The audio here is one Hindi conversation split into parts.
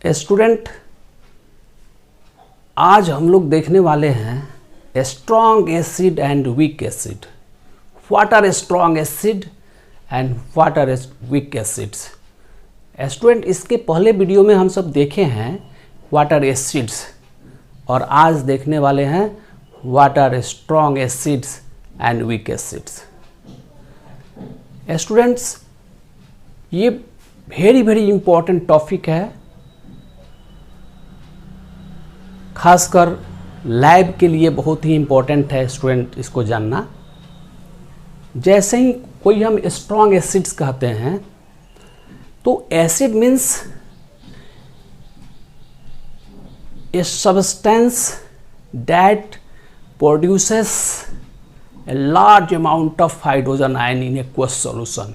स्टूडेंट, आज हम लोग देखने वाले हैं strong acid and weak acid. What are strong acid and what are weak acids. Student, इसके पहले वीडियो में हम सब देखे हैं व्हाट आर एसिड्स, और आज देखने वाले हैं what are strong acids and weak acids. Students, ये वेरी इंपॉर्टेंट टॉपिक है, खासकर लैब के लिए बहुत ही इम्पोर्टेंट है स्टूडेंट इसको जानना। जैसे ही कोई हम स्ट्रॉन्ग एसिड्स कहते हैं तो acid means a substance that produces a large amount of hydrogen ion in aqueous solution.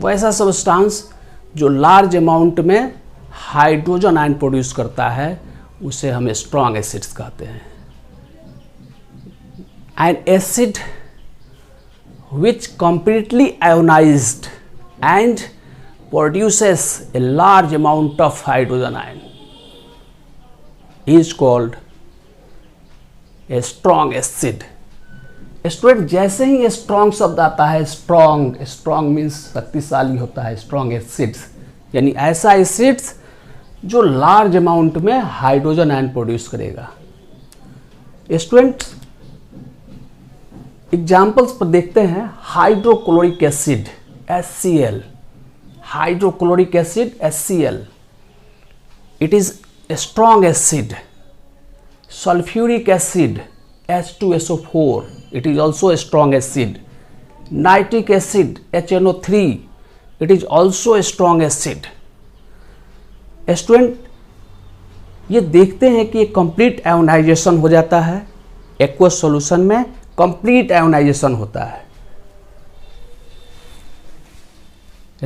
वैसा सब्सटेंस जो लार्ज अमाउंट में हाइड्रोजन आयन प्रोड्यूस करता है उसे हम स्ट्रॉन्ग एसिड्स कहते हैं। N acid which completely ionized and produces a large amount of hydrogen ion is called a strong acid। Student, जैसे ही स्ट्रॉन्ग शब्द आता है, स्ट्रॉन्ग मीन्स शक्तिशाली होता है। स्ट्रॉन्ग एसिड्स यानी ऐसा एसिड्स जो लार्ज अमाउंट में हाइड्रोजन आयन प्रोड्यूस करेगा। स्टूडेंट, एग्जाम्पल्स पर देखते हैं। Hydrochloric acid HCl, hydrochloric acid HCl, it is a strong acid. Sulphuric acid H2SO4, it is also a strong acid। Nitric acid HNO3, it is also a strong acid। Student, ये देखते हैं कि कंप्लीट आयोनाइजेशन हो जाता है एक्वस सॉल्यूशन में, कंप्लीट आयोनाइजेशन होता है।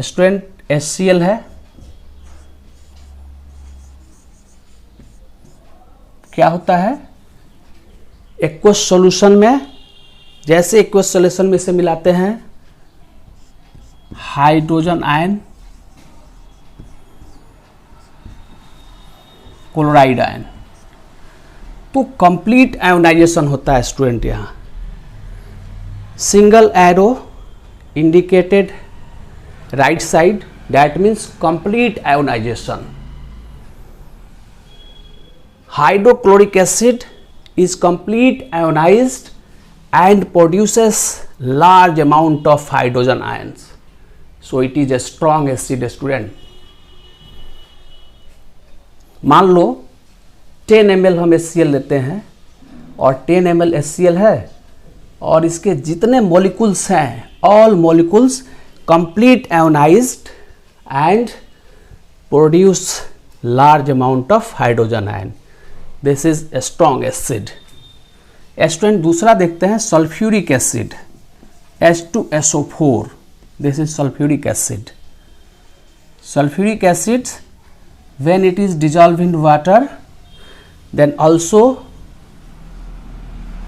स्टूडेंट, HCl है, क्या होता है एक्वस सॉल्यूशन में। जैसे एक्वस सॉल्यूशन में से मिलाते हैं हाइड्रोजन आयन, क्लोराइड आयन, तो कंप्लीट आयोनाइजेशन होता है। स्टूडेंट, यहां single arrow indicated right side, that means complete ionization. Hydrochloric acid is complete ionized and produces large amount of hydrogen ions, so it is a strong acid। student, मान लो 10 ml हम HCl लेते हैं और 10 ml HCl है और इसके जितने मॉलिक्यूल्स हैं all molecules complete ionized and produce large amount of hydrogen ion। This is a strong acid. Student, दूसरा देखते हैं sulphuric acid H2SO4, this is sulphuric acid. Sulphuric acid when it is dissolved in water then also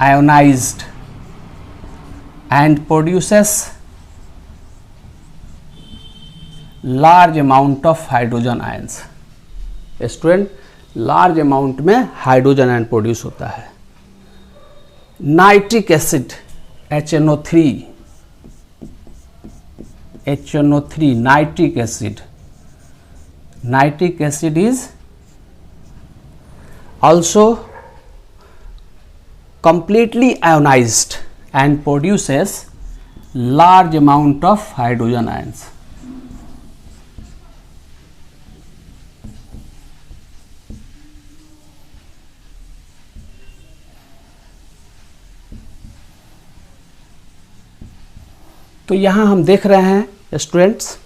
ionized and produces large amount of hydrogen ions। Student, large amount में हाइड्रोजन आयन प्रोड्यूस होता है। Nitric acid HNO3, nitric acid is also completely ionized and produces large amount of hydrogen ions. तो यहाँ हम देख रहे हैं स्टूडेंट्स,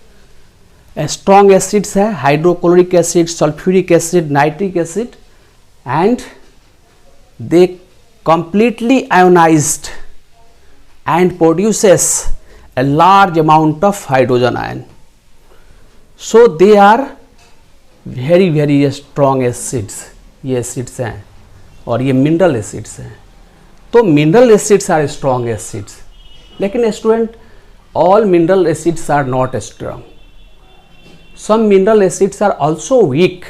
स्ट्रॉन्ग एसिड्स है hydrochloric acid, sulphuric acid, nitric acid, and they completely ionized and produces a large amount of hydrogen ion, so they are very strong acids. ये एसिड्स हैं और ये मिनरल एसिड्स हैं। तो mineral acids are strong acids, लेकिन student all mineral acids are not strong। some mineral acids are also weak.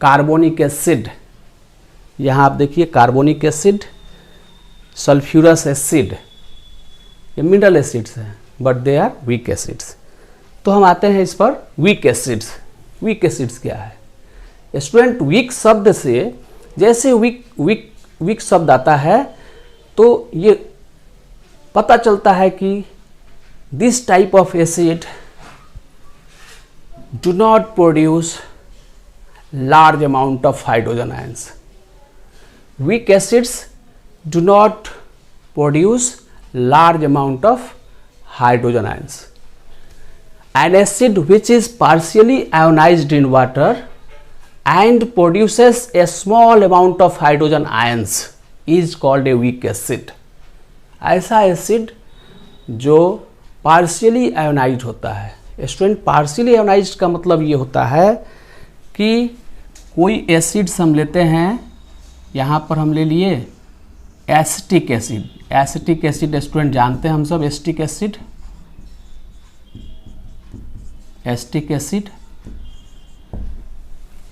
Carbonic acid, यहाँ आप देखिए कार्बोनिक एसिड, सल्फ्यूरस एसिड, ये मिनरल एसिड्स हैं but they are weak acids. तो हम आते हैं इस पर वीक एसिड्स। वीक एसिड्स क्या है स्टूडेंट? वीक शब्द से जैसे वीक शब्द आता है तो ये पता चलता है कि this type of acid do not produce large amount of hydrogen ions. Weak acids do not produce large amount of hydrogen ions. An acid which is partially ionized in water and produces a small amount of hydrogen ions is called a weak acid. ऐसा एसिड जो पार्शियली आयोनाइज होता है। स्टूडेंट, पार्शियली आयोनाइज का मतलब ये होता है कि कोई एसिड्स हम लेते हैं, यहाँ पर हम ले लिए acetic acid. Acetic acid student जानते हैं हम सब, acetic acid, acetic acid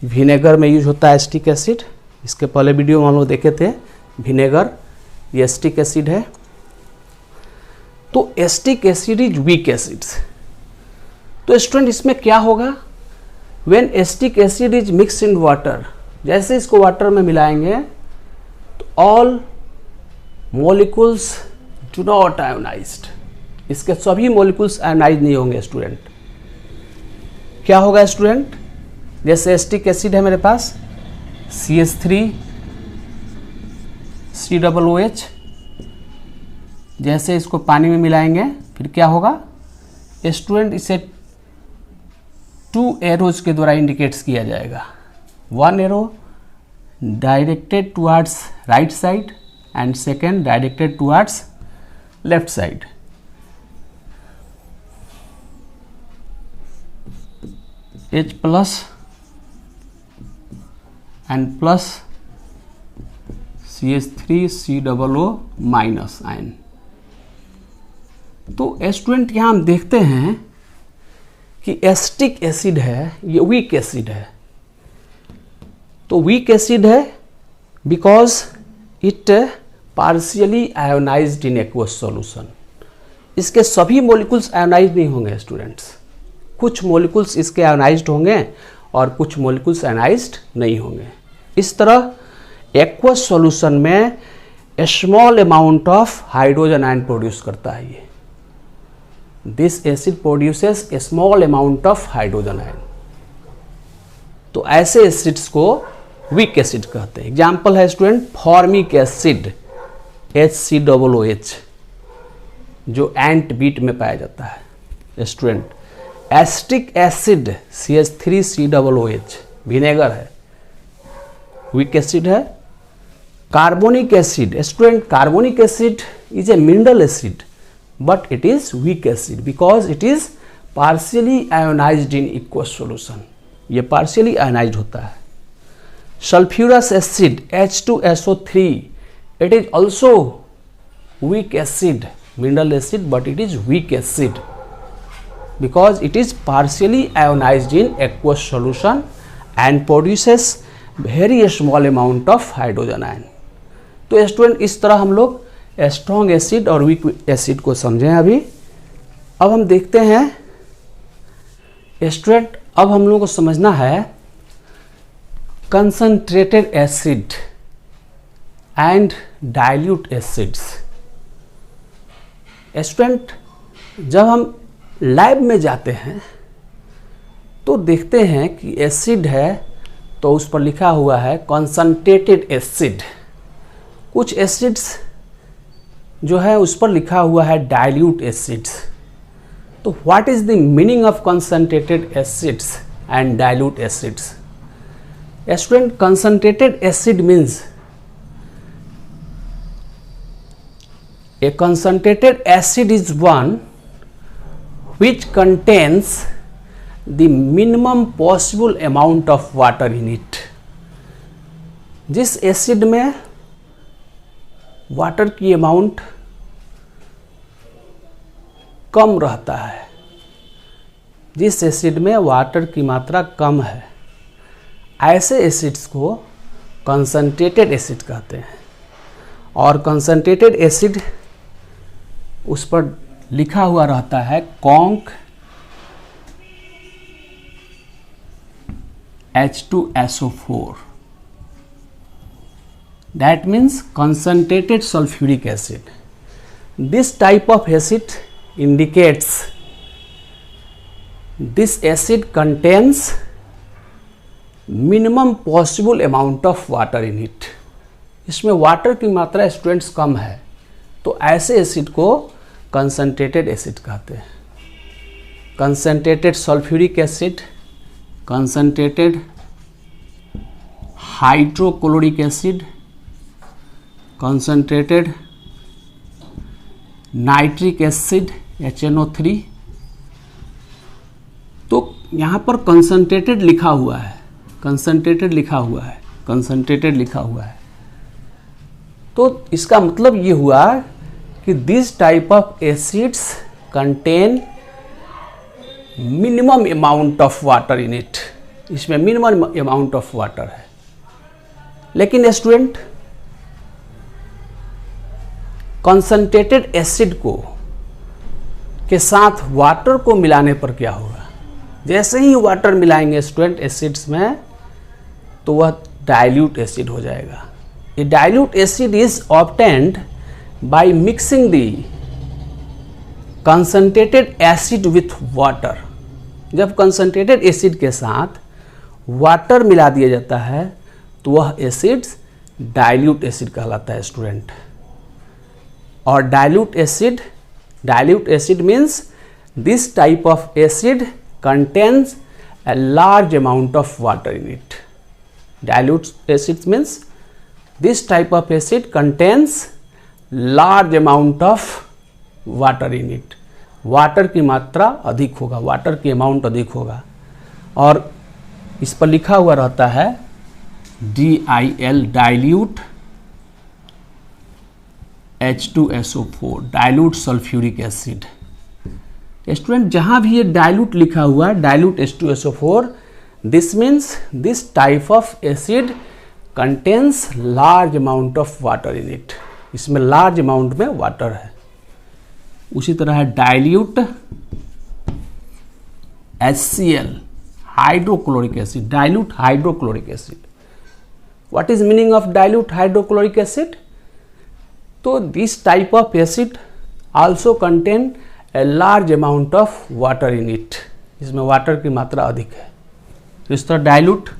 vinegar में यूज होता है। एसिटिक एसिड, इसके पहले वीडियो में हम लोग देखे थे विनेगर, ये एसिटिक एसिड है। तो acetic acid is weak acids. तो स्टूडेंट इसमें क्या होगा? When acetic acid is mixed in water, जैसे इसको वाटर में मिलाएंगे तो all molecules do not ionized, इसके सभी molecules ionized नहीं होंगे स्टूडेंट। क्या होगा स्टूडेंट? जैसे एसिटिक एसिड है मेरे पास CH3 COOH, जैसे इसको पानी में मिलाएंगे फिर क्या होगा स्टूडेंट? इसे 2 एरोज के द्वारा इंडिकेट्स किया जाएगा। 1 arrow directed towards right side and second directed towards left side. H plus and plus CH3 COO minus ion. तो स्टूडेंट यहाँ हम देखते हैं कि एसिटिक एसिड है, ये वीक एसिड है। तो वीक एसिड है because it partially ionised in aqueous solution. इसके सभी मॉलिक्यूल्स आयोनाइज्ड नहीं होंगे स्टूडेंट्स, कुछ मॉलिक्यूल्स इसके आयोनाइज्ड होंगे और कुछ मॉलिक्यूल्स आयोनाइज्ड नहीं होंगे। इस तरह एक्वस सॉल्यूशन में small amount of hydrogen ion produce करता है ये। This acid produces a small amount of hydrogen ion. तो ऐसे एसिड्स को वीक एसिड कहते हैं। एग्जाम्पल है स्टूडेंट फॉर्मिक एसिड HCOOH, जो एंट बीट में पाया जाता है। Student acetic acid CH3 COOH vinegar है, वीक एसिड है। Carbonic acid student, carbonic acid is a mineral acid but it is weak acid because it is partially ionized in aqueous solution. ये partially ionized होता है। Sulfurous acid H2SO3, it is also weak acid, mineral acid, but it is weak acid because it is partially ionized in aqueous solution and produces very small amount of hydrogen ion. तो स्टूडेंट इस तरह हम लोग स्ट्रॉन्ग एसिड और वीक एसिड को समझें। अभी अब हम देखते हैं स्टूडेंट, अब हम लोगों को समझना है concentrated acid and dilute acids. Student जब हम लैब में जाते हैं तो देखते हैं कि एसिड है तो उस पर लिखा हुआ है कंसंट्रेटेड एसिड। कुछ एसिड्स जो है उस पर लिखा हुआ है डाइल्यूट एसिड्स। तो what is the meaning of concentrated acids and dilute acids? Student concentrated acid means A concentrated acid is one which contains the minimum possible amount of water in it. जिस एसिड में वाटर की अमाउंट कम रहता है जिस एसिड में वाटर की मात्रा कम है, ऐसे एसिड्स को कंसंट्रेटेड एसिड कहते हैं। और कंसंट्रेटेड एसिड उस पर लिखा हुआ रहता है conc H2SO4, that means concentrated sulfuric acid. This type of acid indicates this acid contains minimum possible amount of water in it. इसमें वाटर की मात्रा स्टूडेंट्स कम है, तो ऐसे एसिड को कंसंट्रेटेड एसिड कहते हैं। Concentrated sulphuric acid, concentrated hydrochloric acid, concentrated nitric acid HNO3। तो यहाँ पर कंसंट्रेटेड लिखा हुआ है, कंसंट्रेटेड लिखा हुआ है, कंसंट्रेटेड लिखा हुआ है। तो इसका मतलब ये हुआ कि this type of acids contain minimum amount of water in it. इसमें मिनिमम अमाउंट ऑफ वाटर है। लेकिन स्टूडेंट, कंसंट्रेटेड एसिड को के साथ वाटर को मिलाने पर क्या होगा? जैसे ही वाटर मिलाएंगे स्टूडेंट एसिड्स में, तो वह डाइल्यूट एसिड हो जाएगा। ये dilute acid is obtained by mixing the concentrated acid with water. जब कंसंट्रेटेड एसिड के साथ वाटर मिला दिया जाता है तो वह एसिड्स डाइल्यूट एसिड कहलाता है स्टूडेंट। और dilute acid means this type of acid contains a large amount of water in it. Dilute acid means this type of acid contains large amount of water in it. Water की मात्रा अधिक होगा, वाटर की अमाउंट अधिक होगा। और इस पर लिखा हुआ रहता है DIL, dilute H2SO4, dilute sulphuric acid. Student, जहां भी ये डाइल्यूट लिखा हुआ है, dilute H2SO4, this means this type of acid contains large amount of water in it. इसमें लार्ज अमाउंट में वाटर है। उसी तरह है dilute HCl, hydrochloric acid, dilute hydrochloric acid. What is meaning of dilute hydrochloric acid? तो this type of acid also contain a large amount of water in it. इसमें वाटर की मात्रा अधिक है। तो इस तरह डाइल्यूट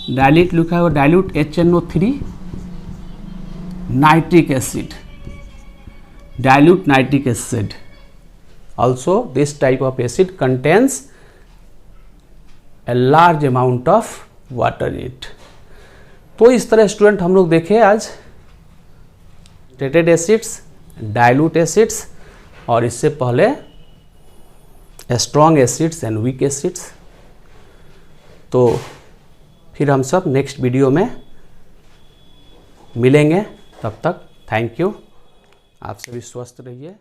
लिखा है, dilute HNO3 nitric acid, dilute nitric acid. Also this type of acid contains A large amount of water in it. तो इस तरह स्टूडेंट हम लोग देखे आज कंसंट्रेटेड एसिड्स, डाइल्यूट एसिड्स, और इससे पहले strong acids and weak acids. तो फिर हम सब नेक्स्ट वीडियो में मिलेंगे। तब तक थैंक यू। आप सभी स्वस्थ रहिए।